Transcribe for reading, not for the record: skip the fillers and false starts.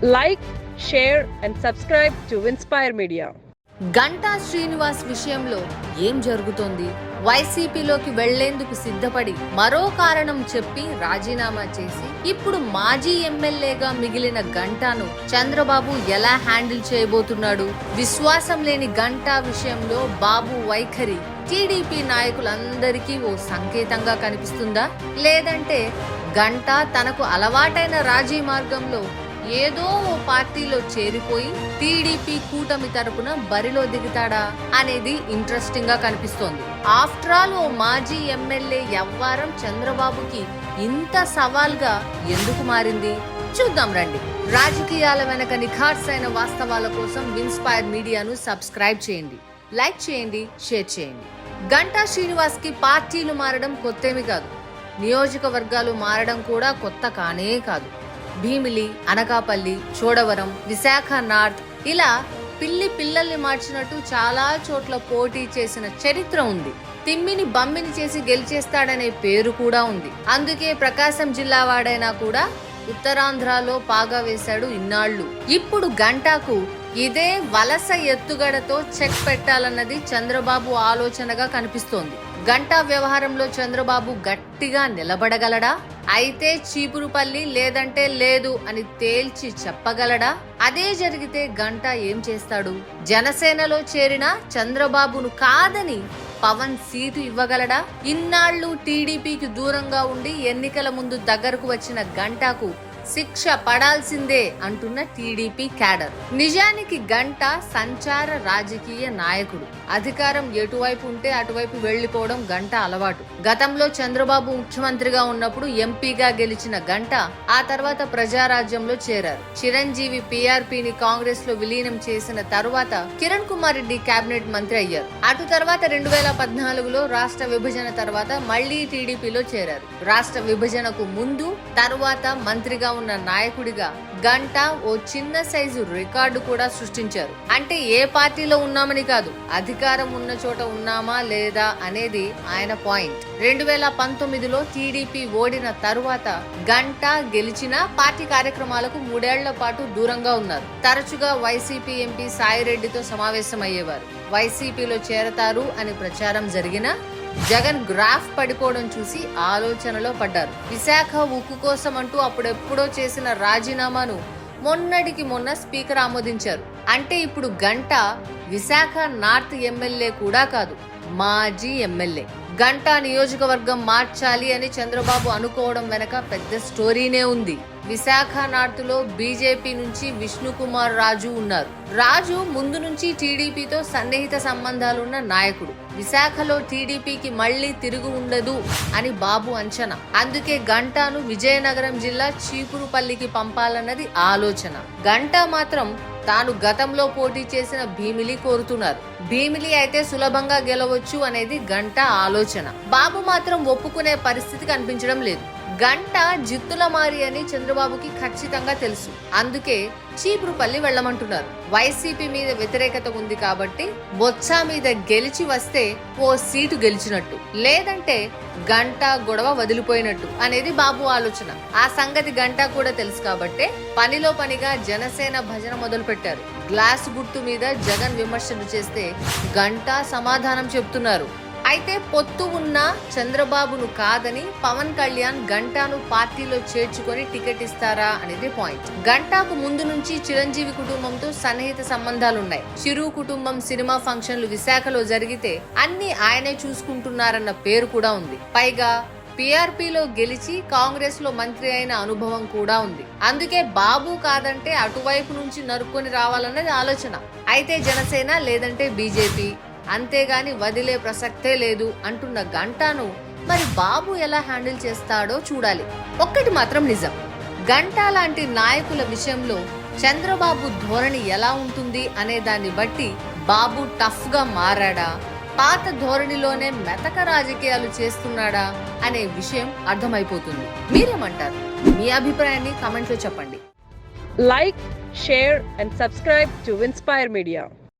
Like, share and subscribe to Inspire Media. Ganta Srinivas విషయంలో ఏం జరుగుతోంది? వైసీపీలోకి వెళ్లేందుకు సిద్ధపడి మరో కారణం చెప్పి రాజీనామా చేసి ఇప్పుడు మాజీ ఎమ్మెల్యేగా మిగిలిన గంటాను చంద్రబాబు ఎలా హ్యాండిల్ చేయబోతున్నాడు? విశ్వాసం లేని గంటా విషయంలో బాబు వైఖరి టీడీపీ నాయకులందరికీ ఓ సంకేతంగా కనిపిస్తుందా? లేదంటే గంటా తనకు అలవాటైన రాజీ మార్గంలో ఏదో ఓ పార్టీలో చేరిపోయి టీడీపీ కూటమి తరపున బరిలో దిగుతాడా అనేది ఇంట్రెస్టింగ్ గా కనిపిస్తోంది. ఆఫ్టర్ ఆల్ ఓ మాజీ ఎమ్మెల్యే వ్యవహారం చంద్రబాబుకి ఇంత సవాల్గా ఎందుకు మారింది? చూద్దాం రండి. రాజకీయాల వెనక నిఖార్సైన వాస్తవాల కోసం ఇన్స్పైర్ మీడియాను సబ్స్క్రైబ్ చేయండి, లైక్ చేయండి, షేర్ చేయండి. గంటా శ్రీనివాస్ కి పార్టీలు మారడం కొత్తేమి కాదు, నియోజకవర్గాలు మారడం కూడా కొత్త కానే కాదు. భీమిలి, అనకాపల్లి, చోడవరం, విశాఖ నార్త్ ఇలా పిల్లల్ని మార్చినట్టు చాలా చోట్ల పోటీ చేసిన చరిత్ర ఉంది. తిమ్మిని బమ్మిని చేసి గెలిచేస్తాడనే పేరు కూడా ఉంది. అందుకే ప్రకాశం జిల్లా వాడైనా కూడా ఉత్తరాంధ్రలో పాగా వేశాడు ఇన్నాళ్లు. ఇప్పుడు గంటాకు ఇదే వలస ఎత్తుగడతో చెక్ పెట్టాలన్నది చంద్రబాబు ఆలోచనగా కనిపిస్తోంది. గంటా వ్యవహారంలో చంద్రబాబు గట్టిగా నిలబడగలడా? అయితే చీపురుపల్లి లేదంటే లేదు అని తేల్చి చెప్పగలడా? అదే జరిగితే గంటా ఏం చేస్తాడు? జనసేనలో చేరిన చంద్రబాబును కాదని పవన్ సీటు ఇవ్వగలడా? ఇన్నాళ్లు టీడీపీకి దూరంగా ఉండి ఎన్నికల ముందు దగ్గరకు వచ్చిన గంటాకు శిక్ష పడాల్సిందే అంటున్న టీడీపీ క్యాడర్. నిజానికి గంటా సంచార రాజకీయ నాయకుడు. అధికారం ఎటువైపు ఉంటే అటువైపు వెళ్లిపోవడం గంటా అలవాటు. గతంలో చంద్రబాబు ముఖ్యమంత్రిగా ఉన్నప్పుడు ఎంపీగా గెలిచిన గంటా ఆ తర్వాత ప్రజారాజ్యంలో చేరారు. చిరంజీవి పీఆర్పీని కాంగ్రెస్ లో విలీనం చేసిన తరువాత కిరణ్ కుమార్ రెడ్డి కేబినెట్ మంత్రి అయ్యారు. అటు తర్వాత 2014లో రాష్ట్ర విభజన తర్వాత మళ్లీ టీడీపీలో చేరారు. రాష్ట్ర విభజనకు ముందు తరువాత మంత్రిగా ఉన్న నాయకుడిగా గంటా ఓ చిన్న సైజు రికార్డు కూడా సృష్టించారు. అంటే ఏ పార్టీలో ఉన్నామని కాదు, అధికారం ఉన్న చోట ఉన్నామా లేదా అనేది ఆయన పాయింట్. 2019లో టీడీపీ ఓడిన తరువాత గంటా గెలిచిన పార్టీ కార్యక్రమాలకు 3 ఏళ్ల పాటు దూరంగా ఉన్నారు. తరచుగా వైసీపీ ఎంపీ సాయిరెడ్డితో సమావేశమయ్యేవారు. వైసీపీలో చేరతారు అని ప్రచారం జరిగినా జగన్ గ్రాఫ్ పడిపోవడం చూసి ఆలోచనలో పడ్డారు. విశాఖ ఉక్కు కోసం అంటూ అప్పుడెప్పుడో చేసిన రాజీనామాను మొన్నటికి మొన్న స్పీకర్ ఆమోదించారు. అంటే ఇప్పుడు గంటా విశాఖ నార్త్ ఎమ్మెల్యే కూడా కాదు, మాజీ ఎమ్మెల్యే. గంటా నియోజకవర్గం మార్చాలి అని చంద్రబాబు అనుకోవడం వెనక పెద్ద స్టోరీనే ఉంది. విశాఖ నార్త్ లో బీజేపీ నుంచి విష్ణుకుమార్ రాజు ఉన్నారు. రాజు ముందు నుంచి టీడీపీతో సన్నిహిత సంబంధాలున్న నాయకుడు. విశాఖలో టీడీపీకి మళ్లీ తిరుగు ఉండదు అని బాబు అంచనా. అందుకే గంటాను విజయనగరం జిల్లా చీపురుపల్లికి పంపాలన్నది ఆలోచన. గంటా మాత్రం తాను గతంలో పోటీ చేసిన భీమిలి కోరుతున్నారు. భీమిలి అయితే సులభంగా గెలవచ్చు అనేది గంటా ఆలోచన. బాబు మాత్రం ఒప్పుకునే పరిస్థితి కనిపించడం లేదు. గంటా జిత్తుల మారి అని చంద్రబాబుకి ఖచ్చితంగా తెలుసు. అందుకే చీపురుపల్లి వెళ్లమంటున్నారు. వైసీపీ మీద వ్యతిరేకత ఉంది కాబట్టి బొత్స మీద గెలిచి వస్తే ఓ సీటు గెలిచినట్టు, లేదంటే గంటా గొడవ వదిలిపోయినట్టు అనేది బాబు ఆలోచన. ఆ సంగతి గంటా కూడా తెలుసు కాబట్టే పనిలో పనిగా జనసేన భజన మొదలు పెట్టారు. గ్లాస్ గుర్తు మీద జగన్ విమర్శలు చేస్తే గంటా సమాధానం చెప్తున్నారు. అయితే పొత్తు ఉన్న చంద్రబాబును కాదని పవన్ కళ్యాణ్ గంటాను పార్టీలో చేర్చుకొని టికెట్ ఇస్తారా అనేది పాయింట్. గంటాకు ముందు నుంచి చిరంజీవి కుటుంబంతో సన్నిహిత సంబంధాలున్నాయి. చిరు కుటుంబం సినిమా ఫంక్షన్లు విశాఖలో జరిగితే అన్ని ఆయనే చూసుకుంటున్నారన్న పేరు కూడా ఉంది. పైగా పీఆర్పీలో గెలిచి కాంగ్రెస్ లో మంత్రి అయిన అనుభవం కూడా ఉంది. అందుకే బాబు కాదంటే అటువైపు నుంచి నరుక్కొని రావాలన్నది ఆలోచన. అయితే జనసేన లేదంటే బీజేపీ, అంతేగాని వదిలే ప్రసక్తే లేదు అంటున్న గంటాను మరి బాబు ఎలా హ్యాండిల్ చేస్తాడో చూడాలి. ఒక్కటి మాత్రం నిజం, గంటా లాంటి నాయకుల విషయంలో చంద్రబాబు ధోరణి ఎలా ఉంటుంది అనే దాన్ని బట్టి బాబు టఫ్ గా మారాడా, పాత ధోరణిలోనే మెతక రాజకీయాలు చేస్తున్నాడా అనే విషయం అర్థమైపోతుంది. మీరేమంటారు? మీ అభిప్రాయాన్ని కామెంట్ లో చెప్పండి. Like, share and subscribe to Inspire Media.